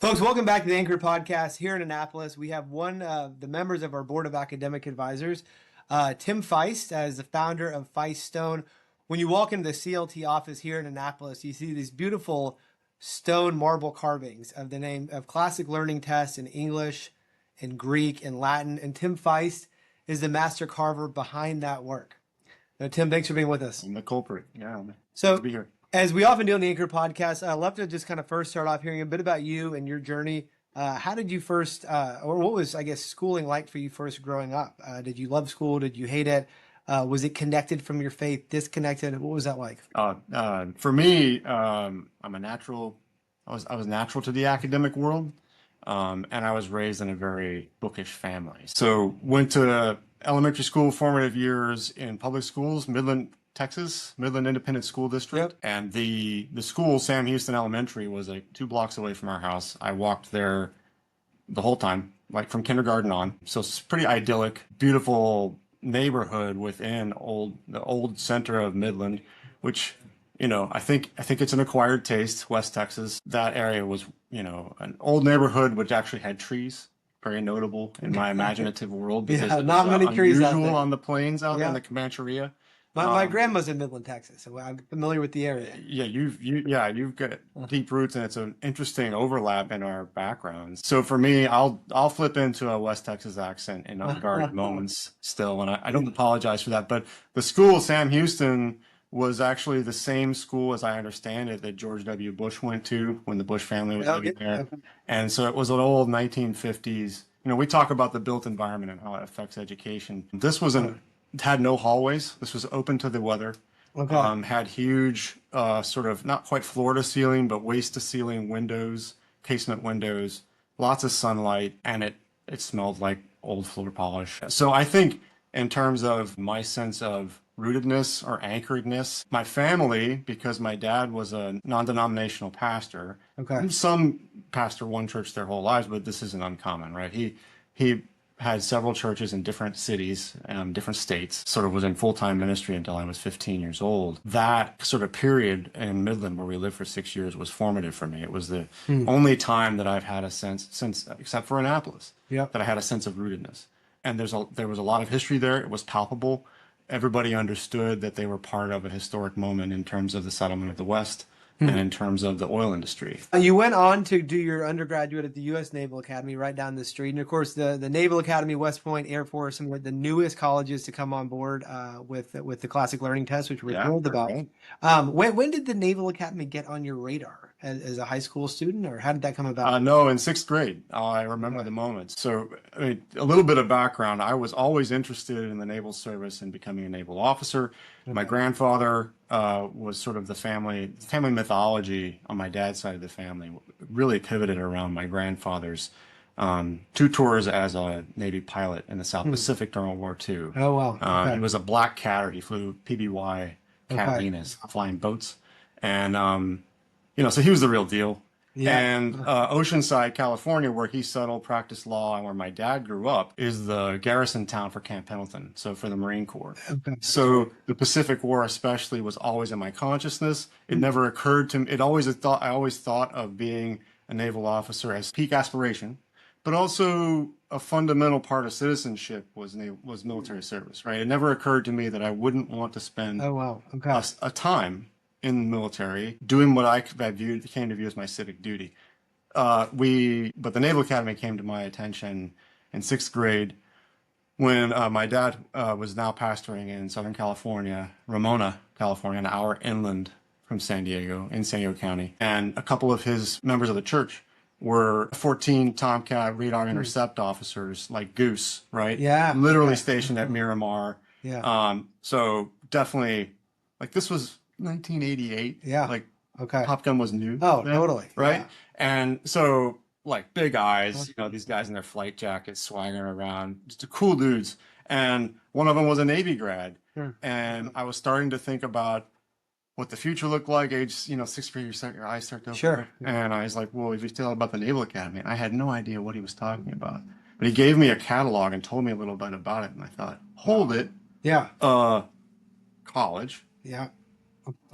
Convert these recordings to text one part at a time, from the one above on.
Folks, welcome back to the Anchor Podcast here in Annapolis. We have one of the members of our Board of Academic Advisors, Tim Feist, as the founder of Feist Stone. When you walk into the CLT office here in Annapolis, you see these beautiful stone marble carvings of the name of classic learning tests in English, in Greek, and Latin. And Tim Feist is the master carver behind that work. Now, Tim, thanks for being with us. I'm the culprit. Yeah, So, to be here. as we often do on the Anchor Podcast, I'd love to just kind of first start off hearing a bit about you and your journey. How did you first, or what was, I guess, schooling like for you first growing up? Did you love school? Did you hate it? Was it connected from your faith, disconnected? What was that like? For me, I'm a natural. I was natural to the academic world, and I was raised in a very bookish family. So went to elementary school, formative years in public schools, Midland, Texas, Midland Independent School District. Yep. And the school, Sam Houston Elementary, was like 2 blocks away from our house. I walked there the whole time, like from kindergarten on. So it's pretty idyllic, beautiful neighborhood within the old center of Midland, which, I think it's an acquired taste, West Texas. That area was, an old neighborhood which actually had trees. Very notable in my imaginative world because Yeah, not many trees out unusual there. on the plains out there in Yeah. the Comancheria. My grandma's in Midland, Texas, so I'm familiar with the area. Yeah, you've got deep roots, and it's an interesting overlap in our backgrounds. So for me, I'll flip into a West Texas accent in unguarded moments still, and I don't apologize for that. But the school, Sam Houston, was actually the same school, as I understand it, that George W. Bush went to when the Bush family was living there. And so it was an old 1950s. We talk about the built environment and how it affects education. This had no hallways. This was open to the weather. Okay. Had huge, sort of not quite floor to ceiling, but waist to ceiling windows, casement windows, lots of sunlight, and it smelled like old floor polish. So I think in terms of my sense of rootedness or anchoredness, my family, because my dad was a non-denominational pastor, Okay. some pastor one church their whole lives, but this isn't uncommon, right? He had several churches in different cities, different states, sort of was in full-time ministry until I was 15 years old. That sort of period in Midland where we lived for 6 years was formative for me. It was the only time that I've had a sense, since, except for Annapolis, Yep. that I had a sense of rootedness. And there was a lot of history there. It was palpable. Everybody understood that they were part of a historic moment in terms of the settlement of the West and in terms of the oil industry. You went on to do your undergraduate at the U.S. Naval Academy right down the street. And of course, the Naval Academy, West Point, Air Force, some of the newest colleges to come on board with the classic learning test, which we're thrilled about. Right. When did the Naval Academy get on your radar as a high school student, or how did that come about? No, in 6th grade. I remember the moment. So, I mean, a little bit of background. I was always interested in the naval service and becoming a naval officer. My grandfather was sort of the family mythology on my dad's side of the family really pivoted around my grandfather's 2 tours as a Navy pilot in the South Pacific during World War II. Oh, wow. Okay. He was a black catter. He flew PBY Cat Venus, flying boats. And, so he was the real deal. Yeah. And Oceanside, California, where he settled, practiced law, and where my dad grew up, is the garrison town for Camp Pendleton, so for the Marine Corps. Okay. So the Pacific War especially was always in my consciousness. It never occurred to me. I always thought of being a naval officer as peak aspiration, but also a fundamental part of citizenship was military service, right? It never occurred to me that I wouldn't want to spend Oh, wow. Okay. a time in the military doing what I came to view as my civic duty. But the Naval Academy came to my attention in 6th grade when my dad was now pastoring in Southern California, Ramona, California, an hour inland from San Diego, in San Diego County. And a couple of his members of the church were 14 Tomcat radar intercept officers, like Goose, right? Yeah. Literally stationed at Miramar. Yeah. So definitely, like, this was 1988. Yeah. Like, Okay. Top Gun was new. Oh, then, totally. right? Yeah. And so, like, big eyes, these guys in their flight jackets swaggering around, just cool dudes. And one of them was a Navy grad. Sure. And I was starting to think about what the future looked like. Age, 6th grade, your eyes start to open. Sure. And I was like, well, if you tell about the Naval Academy, I had no idea what he was talking about. But he gave me a catalog and told me a little bit about it. And I thought, hold it. Yeah. College. Yeah.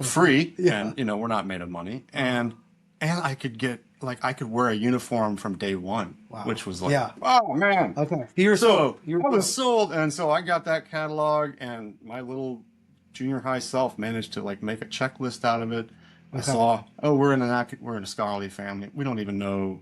Free, Yeah. and we're not made of money, and I could get like I could wear a uniform from day one, Wow. which was like, Yeah. oh man. Okay. You were sold. So You I were was sold. sold, and so I got that catalog, and my little junior high self managed to like make a checklist out of it. I Okay. saw, oh, we're in a scholarly family. We don't even know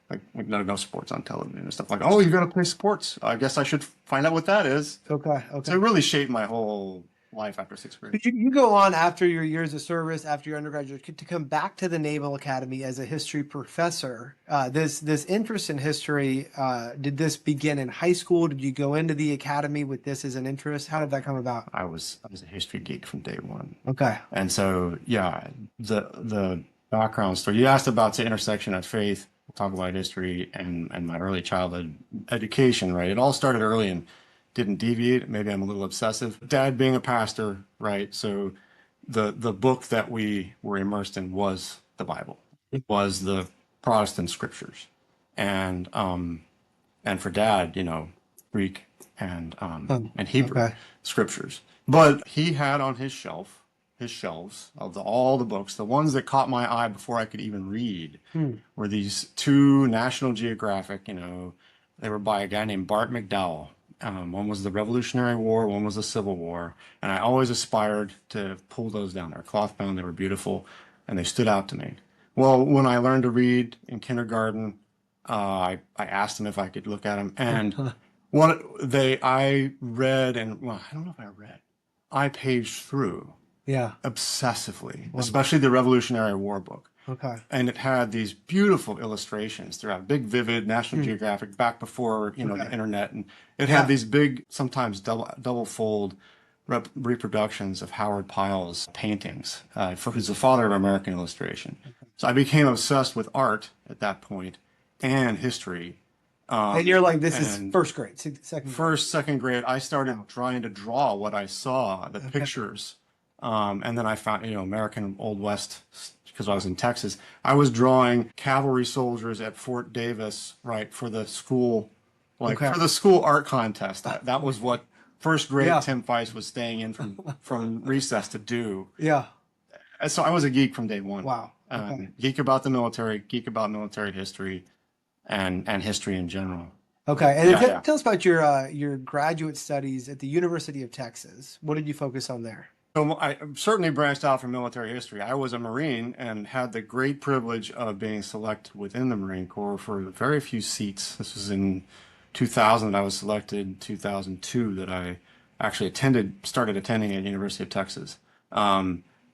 like we don't know sports on television and stuff like, oh, you got to play sports. I guess I should find out what that is. Okay. So Okay. it really shaped my whole life after sixth grade. But you go on after your years of service, after your undergraduate, to come back to the Naval Academy as a history professor. This interest in history, did this begin in high school? Did you go into the academy with this as an interest? How did that come about? I was a history geek from day one. Okay. And so, yeah, the background story you asked about the intersection of faith, we'll talk about history and my early childhood education, right? It all started early and didn't deviate. Maybe I'm a little obsessive. Dad being a pastor, right? So the book that we were immersed in was the Bible. It was the Protestant scriptures. And for Dad, Greek and Hebrew Okay. scriptures. But he had on his shelves of all the books, the ones that caught my eye before I could even read, Hmm. were these two National Geographic. They were by a guy named Bart McDowell. One was the Revolutionary War, one was the Civil War, and I always aspired to pull those down. They were cloth bound, they were beautiful, and they stood out to me. Well, when I learned to read in kindergarten, I asked him if I could look at them, and I read, and well, I don't know if I read. I paged through Yeah. obsessively, Wow. especially the Revolutionary War book. Okay. And it had these beautiful illustrations throughout, big, vivid National Hmm. Geographic back before, the Okay. internet. And it Yeah. had these big, sometimes double fold reproductions of Howard Pyle's paintings, who's the father of American illustration. So I became obsessed with art at that point and history. And you're like, this is And first grade, second grade. first, second grade, I started Wow. trying to draw what I saw, the Okay. pictures. And then I found, American Old West, because I was in Texas. I was drawing cavalry soldiers at Fort Davis, right, for the school, Okay. for the school art contest. That was what first grade Yeah. Tim Feist was staying in from recess to do. Yeah. And so I was a geek from day one. Wow. Okay. Geek about the military, geek about military history, and history in general. Okay. And Yeah, yeah. tell us about your graduate studies at the University of Texas. What did you focus on there? So I certainly branched out from military history. I was a Marine and had the great privilege of being selected within the Marine Corps for very few seats. This was in 2000. I was selected in 2002 that I actually started attending at University of Texas.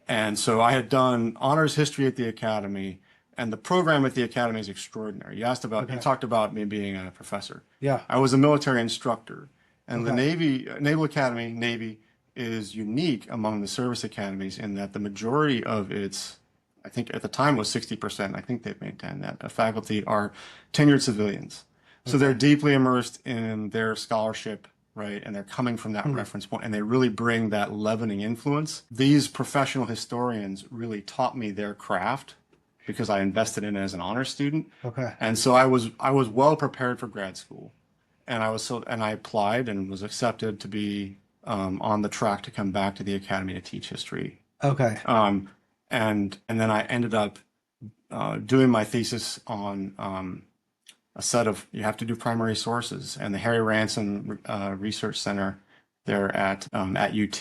And so I had done honors history at the Academy, and the program at the Academy is extraordinary. You talked about me being a professor. Yeah. I was a military instructor, and the Okay. Naval Academy, Navy, is unique among the service academies in that the majority of its, I think at the time was 60%, I think they've maintained that, faculty are tenured civilians. So they're deeply immersed in their scholarship, right? And they're coming from that reference point, and they really bring that leavening influence. These professional historians really taught me their craft because I invested in it as an honor student. Okay. And so I was well prepared for grad school, and I applied and was accepted to be on the track to come back to the academy to teach history. Okay. And then I ended up doing my thesis on a set of, you have to do primary sources, and the Harry Ransom Research Center there at UT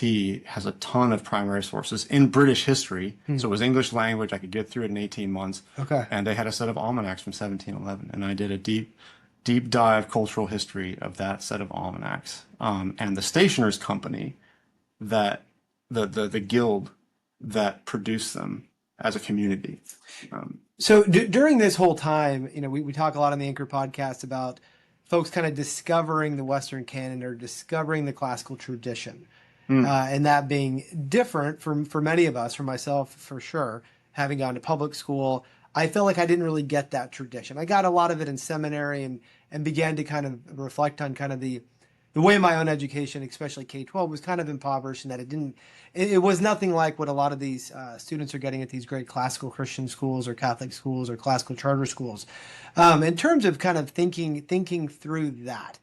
has a ton of primary sources in British history. So it was English language. I could get through it in 18 months. Okay. And they had a set of almanacs from 1711, and I did a deep dive cultural history of that set of almanacs. And the stationers company that the guild that produced them as a community. So during this whole time, we talk a lot on the Anchor podcast about folks kind of discovering the Western canon or discovering the classical tradition, and that being different for many of us, for myself for sure, having gone to public school. I felt like I didn't really get that tradition. I got a lot of it in seminary and began to kind of reflect on kind of the way my own education, especially K-12, was kind of impoverished, and that it was nothing like what a lot of these students are getting at these great classical Christian schools or Catholic schools or classical charter schools. In terms of kind of thinking through that,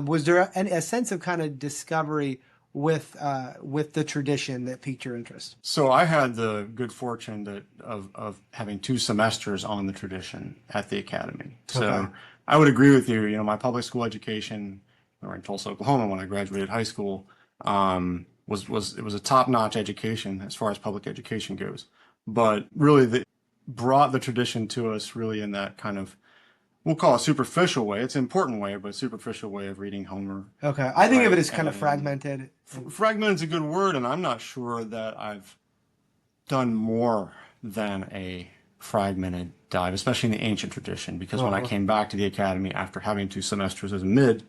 was there a sense of kind of discovery with the tradition that piqued your interest? So I had the good fortune of having 2 semesters on the tradition at the academy. So Okay. I would agree with you. You know, my public school education, or in Tulsa, Oklahoma, when I graduated high school, was a top-notch education as far as public education goes. But really, brought the tradition to us really in that kind of, we'll call it superficial way. It's an important way, but superficial way of reading Homer. Okay. I think of it Right. as kind of And fragmented. fragment is a good word, and I'm not sure that I've done more than a fragmented dive, especially in the ancient tradition, because when I Uh-huh. came back to the academy after having 2 semesters as a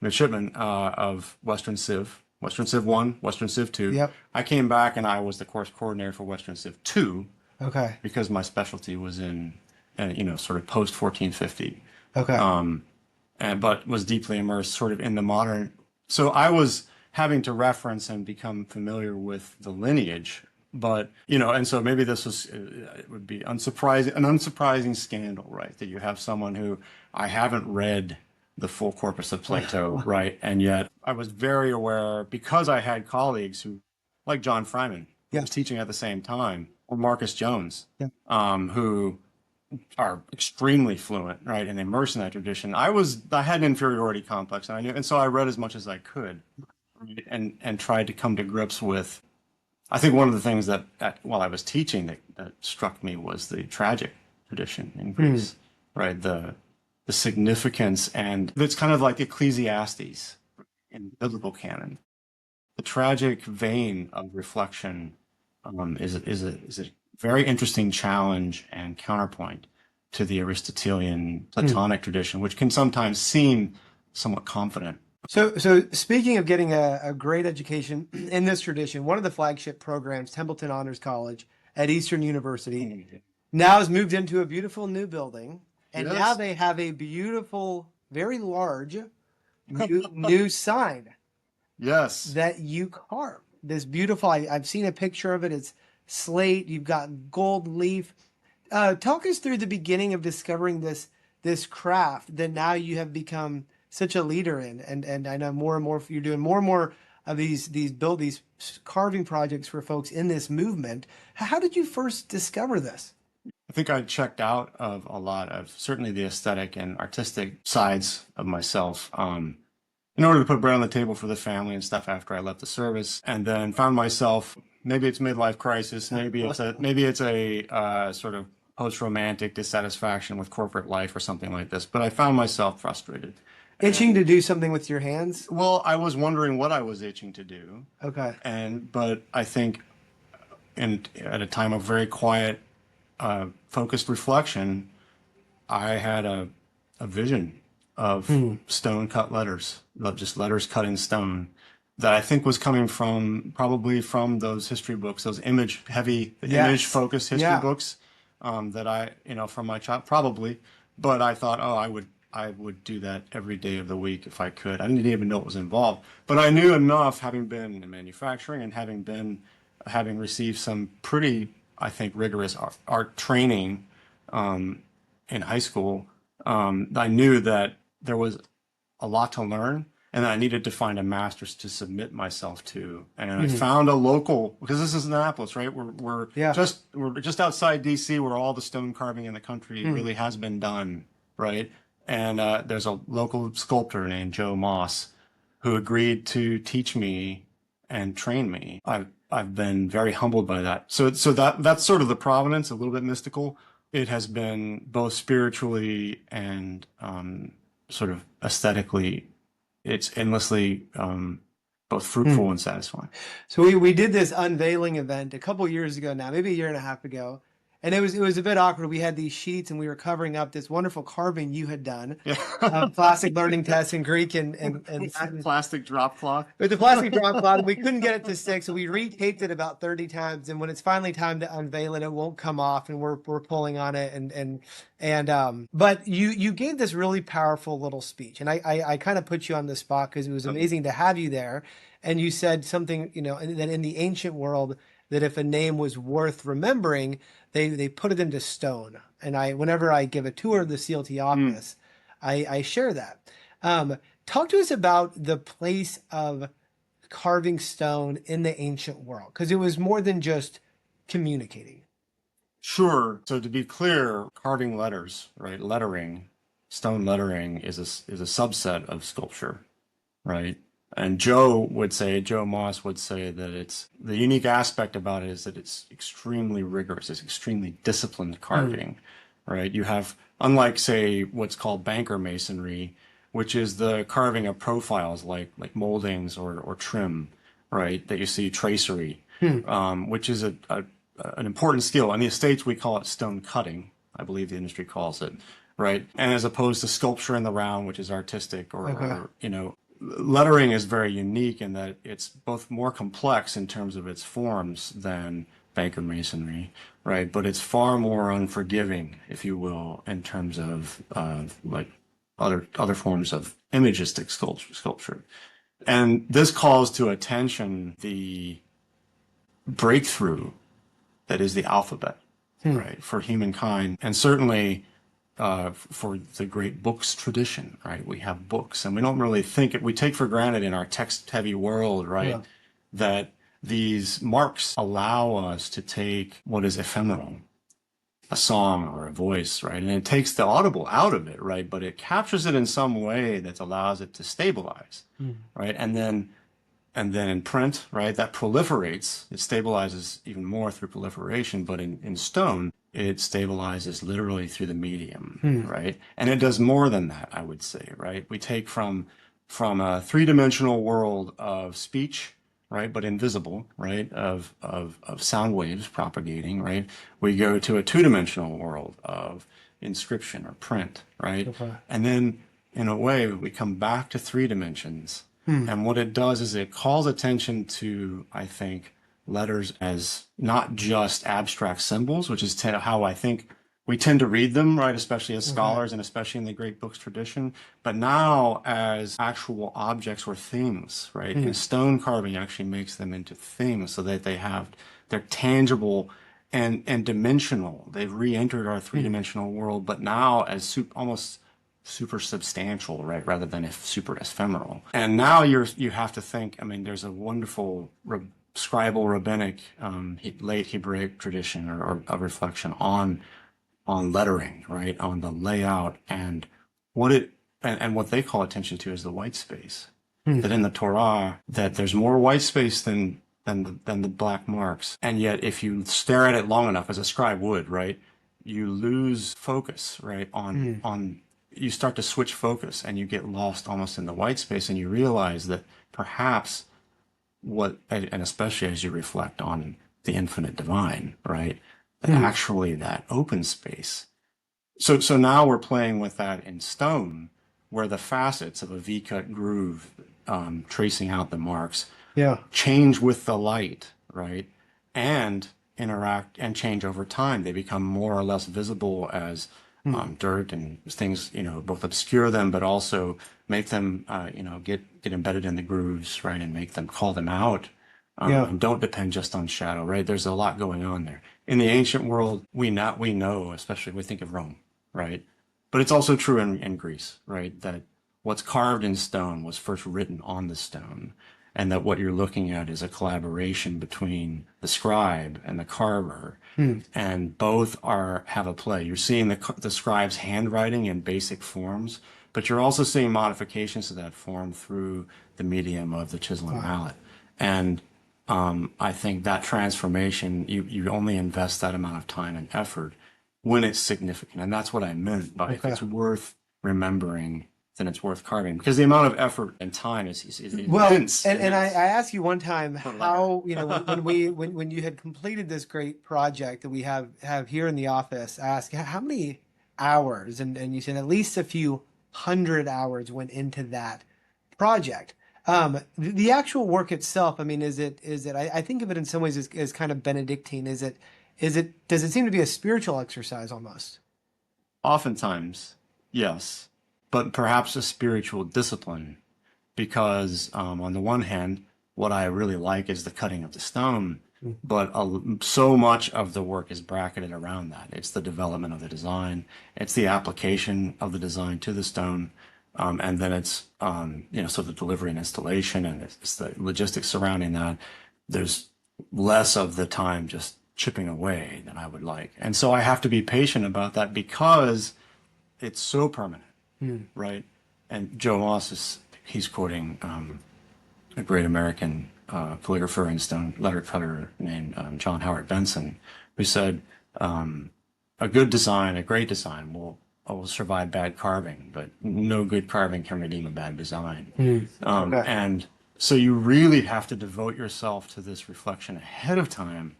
midshipman of Western Civ 1, Western Civ 2, Yep. I came back and I was the course coordinator for Western Civ 2 Okay. because my specialty was in, sort of post 1450, Okay. but was deeply immersed sort of in the modern. So I was having to reference and become familiar with the lineage, but and so maybe this was it would be an unsurprising scandal, right? That you have someone who I haven't read the full corpus of Plato, right? And yet I was very aware because I had colleagues who, like John Fryman, who Yeah. was teaching at the same time, or Marcus Jones, Yeah. who are extremely fluent, right, and immersed in that tradition. I had an inferiority complex, and I knew, and so I read as much as I could, right, and tried to come to grips with. I think one of the things that while I was teaching that struck me was the tragic tradition in Greece, right, the significance, and it's kind of like Ecclesiastes in biblical canon. The tragic vein of reflection is a very interesting challenge and counterpoint to the Aristotelian Platonic tradition, which can sometimes seem somewhat confident. So speaking of getting a great education in this tradition, one of the flagship programs, Templeton Honors College at Eastern University, now has moved into a beautiful new building, and now Yes. they have a beautiful, very large new sign Yes. that you carve. This beautiful, I've seen a picture of it. It's slate. You've got gold leaf. Talk us through the beginning of discovering this craft that now you have become such a leader in, and I know more and more you're doing more and more of these carving projects for folks in this movement. How did you first discover this? I think I checked out of a lot of certainly the aesthetic and artistic sides of myself. In order to put bread on the table for the family and stuff after I left the service, and then found myself, maybe it's midlife crisis, maybe it's a sort of post-romantic dissatisfaction with corporate life or something like this, but I found myself frustrated. Itching And to do something with your hands? well, I was wondering what I was itching to do, Okay. but I think at a time of very quiet, focused reflection, I had a vision of stone cut letters, just letters cut in stone, that I think was coming probably from those history books, those image focused history Yeah. books, that from my child, probably. But I thought, oh, I would do that every day of the week if I could. I didn't even know what was involved, but I knew enough, having been in manufacturing and having received some pretty, I think, rigorous art training in high school. I knew that there was a lot to learn, and I needed to find a master's to submit myself to. And I found a local, because this is Annapolis, right? Yeah. We're just outside DC, where all the stone carving in the country really has been done, right? And there's a local sculptor named Joe Moss who agreed to teach me and train me. I've been very humbled by that. So that's sort of the provenance, a little bit mystical. It has been both spiritually and sort of aesthetically, it's endlessly both fruitful and satisfying. So we did this unveiling event a couple years ago now, maybe a year and a half ago, and it was a bit awkward. We had these sheets and we were covering up this wonderful carving you had done Yeah. of classic learning tests in Greek and Latin. Plastic drop cloth. With the plastic drop cloth, we couldn't get it to stick, so we retaped it about 30 times. And when it's finally time to unveil it, it won't come off, and we're pulling on it. But you gave this really powerful little speech, and I kind of put you on the spot because it was amazing to have you there. And you said something, that in the ancient world, that if a name was worth remembering, they put it into stone. And whenever I give a tour of the CLT office, I share that. Talk to us about the place of carving stone in the ancient world? Because it was more than just communicating. Sure. So to be clear, carving letters, right? Lettering, stone lettering is a subset of sculpture, right? And Joe Moss would say that it's the unique aspect about it is that it's extremely rigorous, it's extremely disciplined carving, right? You have, unlike say what's called banker masonry, which is the carving of profiles like moldings or trim, right? That you see tracery, which is an important skill. In the States, we call it stone cutting. I believe the industry calls it, right? And as opposed to sculpture in the round, which is artistic or lettering is very unique in that it's both more complex in terms of its forms than banker masonry, right? But it's far more unforgiving, if you will, in terms of like other forms of imagistic sculpture. And this calls to attention the breakthrough that is the alphabet, right, for humankind, and certainly for the great books tradition, right? We have books, and we don't really think it. We take for granted in our text-heavy world, right, that these marks allow us to take what is ephemeral, a song or a voice, right, and it takes the audible out of it, right, but it captures it in some way that allows it to stabilize, right, and then in print, right, that proliferates. It stabilizes even more through proliferation, but in stone, it stabilizes literally through the medium, right? And it does more than that, I would say, right? We take from a three-dimensional world of speech, right, but invisible, right, of sound waves propagating, right? We go to a two-dimensional world of inscription or print, right? Okay. And then, in a way, we come back to three dimensions. And what it does is it calls attention to, I think, letters as not just abstract symbols, which is how I think we tend to read them, right? Especially as scholars and especially in the great books tradition, but now as actual objects or things, right? And stone carving actually makes them into things so that they're tangible and dimensional. They've re-entered our three-dimensional world, but now as almost super substantial, right, rather than super ephemeral. And now you have to think. I mean, there's a wonderful scribal rabbinic late Hebraic tradition or a reflection on lettering, right, on the layout and what they call attention to is the white space. That in the Torah, that there's more white space than the black marks, and yet if you stare at it long enough, as a scribe would, right, you lose focus, right, on you start to switch focus and you get lost almost in the white space and you realize that perhaps and especially as you reflect on the infinite divine, right, that actually that open space. So now we're playing with that in stone where the facets of a V-cut groove, tracing out the marks, change with the light, right, and interact and change over time. They become more or less visible as dirt and things, both obscure them, but also make them, get embedded in the grooves, right, and make them call them out. And don't depend just on shadow, right? There's a lot going on there. In the ancient world, we know, especially we think of Rome, right? But it's also true in Greece, right? That what's carved in stone was first written on the stone, and that what you're looking at is a collaboration between the scribe and the carver, and both have a play. You're seeing the scribe's handwriting in basic forms, but you're also seeing modifications to that form through the medium of the chisel and mallet. And I think that transformation, you only invest that amount of time and effort when it's significant. And that's what I meant by if it's worth remembering, then it's worth carving, because the amount of effort and time is immense. And I asked you one time how, when you had completed this great project that we have here in the office, I asked how many hours, and you said at least a few hundred hours went into that project. The actual work itself, I mean, is it, I think of it in some ways as kind of Benedictine. Does it seem to be a spiritual exercise almost? Oftentimes, yes, but perhaps a spiritual discipline, because on the one hand, what I really like is the cutting of the stone, but so much of the work is bracketed around that. It's the development of the design, it's the application of the design to the stone, And then it's, so the delivery and installation and it's the logistics surrounding that. There's less of the time just chipping away than I would like. And so I have to be patient about that because it's so permanent, right? And Joe Moss he's quoting a great American calligrapher and stone letter cutter named John Howard Benson, who said, a good design, a great design will survive bad carving, but no good carving can redeem a bad design. Okay. And so you really have to devote yourself to this reflection ahead of time.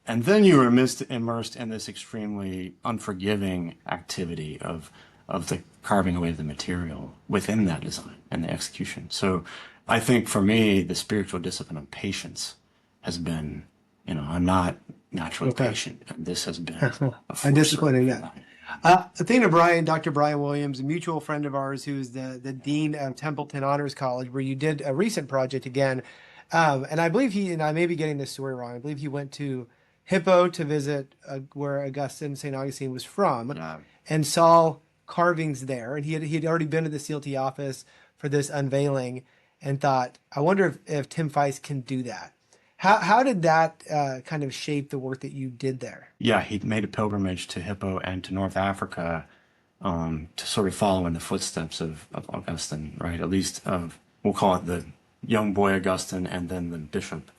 And then you are immersed in this extremely unforgiving activity of the carving away the material within that design and the execution. So I think for me, the spiritual discipline of patience has been, I'm not naturally patient. And this has been a discipline, yeah. Thinking of Dr. Brian Williams, a mutual friend of ours who's the dean of Templeton Honors College, where you did a recent project again. And I believe and I may be getting this story wrong, I believe he went to Hippo to visit where St. Augustine was from, and saw carvings there. And he had already been to the CLT office for this unveiling and thought, I wonder if Tim Feist can do that. How did that kind of shape the work that you did there? Yeah, he made a pilgrimage to Hippo and to North Africa to sort of follow in the footsteps of Augustine, right? At least we'll call it the young boy Augustine and then the bishop,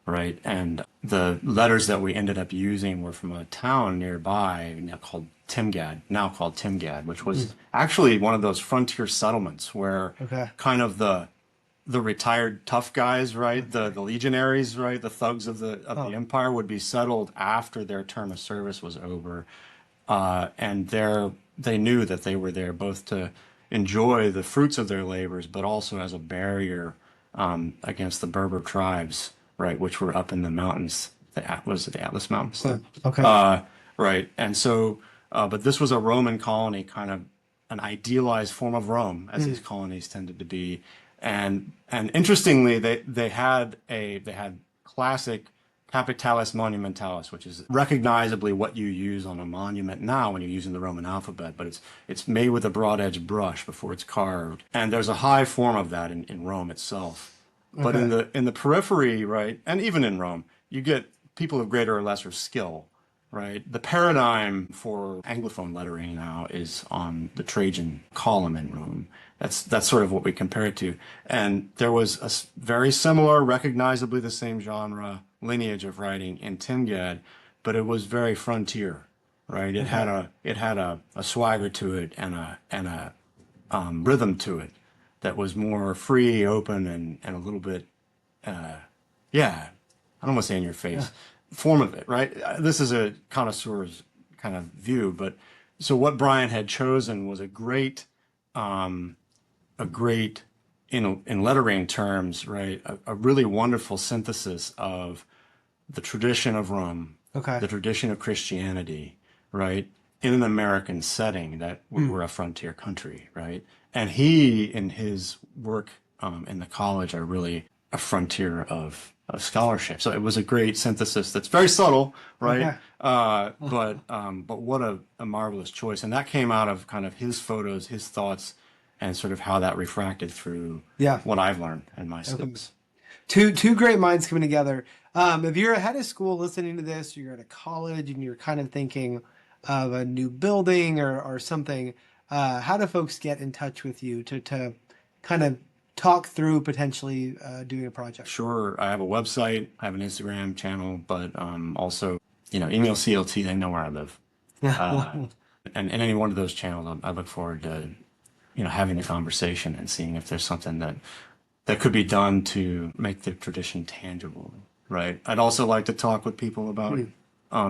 right? And the letters that we ended up using were from a town nearby now called Timgad, which was actually one of those frontier settlements where kind of the retired tough guys, right? The legionaries, right? The thugs of the empire would be settled after their term of service was over. And they knew that they were there both to enjoy the fruits of their labors, but also as a barrier against the Berber tribes, right? Which were up in the mountains. Was it the Atlas Mountains? Right. And so, but this was a Roman colony, kind of an idealized form of Rome, as these colonies tended to be. And interestingly, they had classic capitalis monumentalis, which is recognizably what you use on a monument now when you're using the Roman alphabet, but it's made with a broad edge brush before it's carved. And there's a high form of that in Rome itself. But in the periphery, right, and even in Rome, you get people of greater or lesser skill, right? The paradigm for Anglophone lettering now is on the Trajan column in Rome. That's sort of what we compare it to. And there was a very similar, recognizably the same genre, lineage of writing in Timgad, but it was very frontier, right? It had a swagger to it and a rhythm to it that was more free, open, and a little bit, I don't want to say in your face, form of it, right? This is a connoisseur's kind of view, but so what Brian had chosen was a great, in lettering terms, right? A really wonderful synthesis of the tradition of Rome, the tradition of Christianity, right? In an American setting that we're a frontier country, right? And he, in his work in the college, are really a frontier of scholarship. So it was a great synthesis that's very subtle, right? But what a marvelous choice. And that came out of kind of his photos, his thoughts, and sort of how that refracted through what I've learned in my skills. Two great minds coming together. If you're ahead of school listening to this, or you're at a college and you're kind of thinking of a new building or something, how do folks get in touch with you to kind of talk through potentially doing a project? Sure. I have a website, I have an Instagram channel, but also, email CLT, they know where I live. And in any one of those channels, I look forward to, having the conversation and seeing if there's something that could be done to make the tradition tangible, right? I'd also like to talk with people about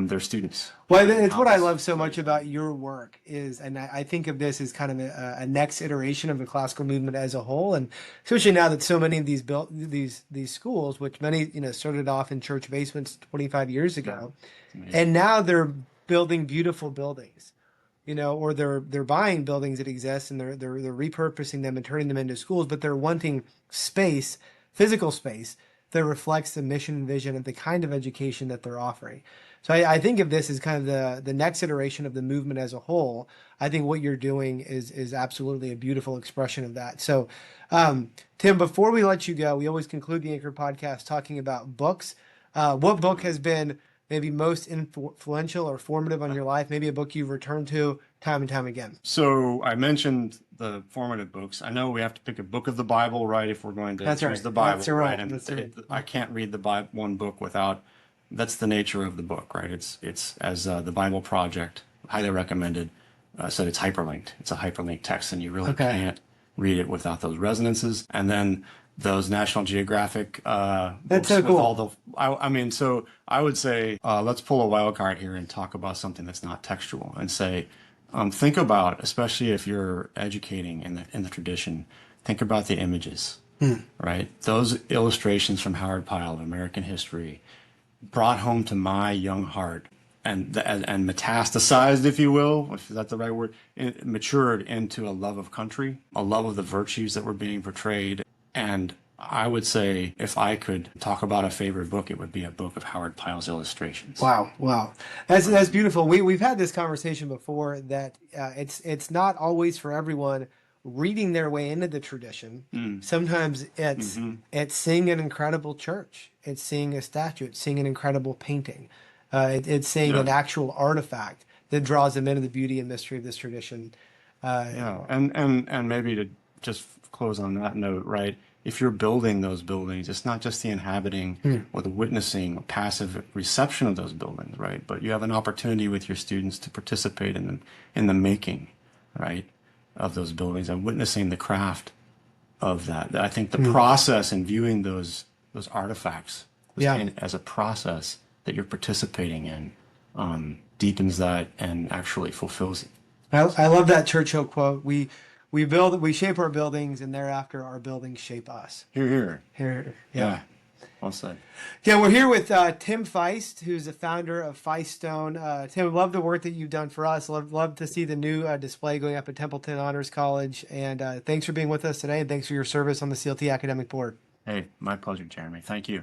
their students. Well, it's what I love so much about your work is, and I think of this as kind of a next iteration of the classical movement as a whole, and especially now that so many of these schools, which many started off in church basements 25 years ago, and now they're building beautiful buildings, or they're buying buildings that exist and they're repurposing them and turning them into schools, but they're wanting space, physical space, that reflects the mission and vision of the kind of education that they're offering. So I think of this as kind of the next iteration of the movement as a whole. I think what you're doing is absolutely a beautiful expression of that. So, Tim, before we let you go, we always conclude the Anchor podcast talking about books. What book has been maybe most influential or formative on your life? Maybe a book you've returned to time and time again. So I mentioned the formative books. I know we have to pick a book of the Bible, right? If we're going to That's choose right. the Bible, That's the rule. right? And That's the rule. I can't read the Bible, one book without. That's the nature of the book, right? It's as the Bible Project, highly recommended, said it's hyperlinked. It's a hyperlinked text, and you really Okay. can't read it without those resonances. And then those National Geographic That's books so with cool. all the. I mean, so I would say let's pull a wild card here and talk about something that's not textual, and say. Think about, especially if you're educating in the tradition, think about the images, right? Those illustrations from Howard Pyle of American history brought home to my young heart and metastasized, if you will, if that's the right word, matured into a love of country, a love of the virtues that were being portrayed. And I would say if I could talk about a favorite book, it would be a book of Howard Pyle's illustrations. Wow, wow, that's beautiful. We've had this conversation before that it's not always for everyone reading their way into the tradition. Sometimes it's seeing an incredible church, it's seeing a statue, it's seeing an incredible painting, it's seeing an actual artifact that draws them into the beauty and mystery of this tradition. Yeah, and maybe to just close on that note, right? If you're building those buildings, it's not just the inhabiting or the witnessing or passive reception of those buildings, right? But you have an opportunity with your students to participate in the making, right, of those buildings and witnessing the craft of that. I think the process and viewing those artifacts as a process that you're participating in deepens that and actually fulfills it. I love that Churchill quote. We shape our buildings, and thereafter our buildings shape us. Here, here. Here, Yeah. Well said. Yeah, we're here with Tim Feist, who's the founder of Feist Stone. Tim, love the work that you've done for us. Love to see the new display going up at Templeton Honors College. And thanks for being with us today, and thanks for your service on the CLT Academic Board. Hey, my pleasure, Jeremy. Thank you.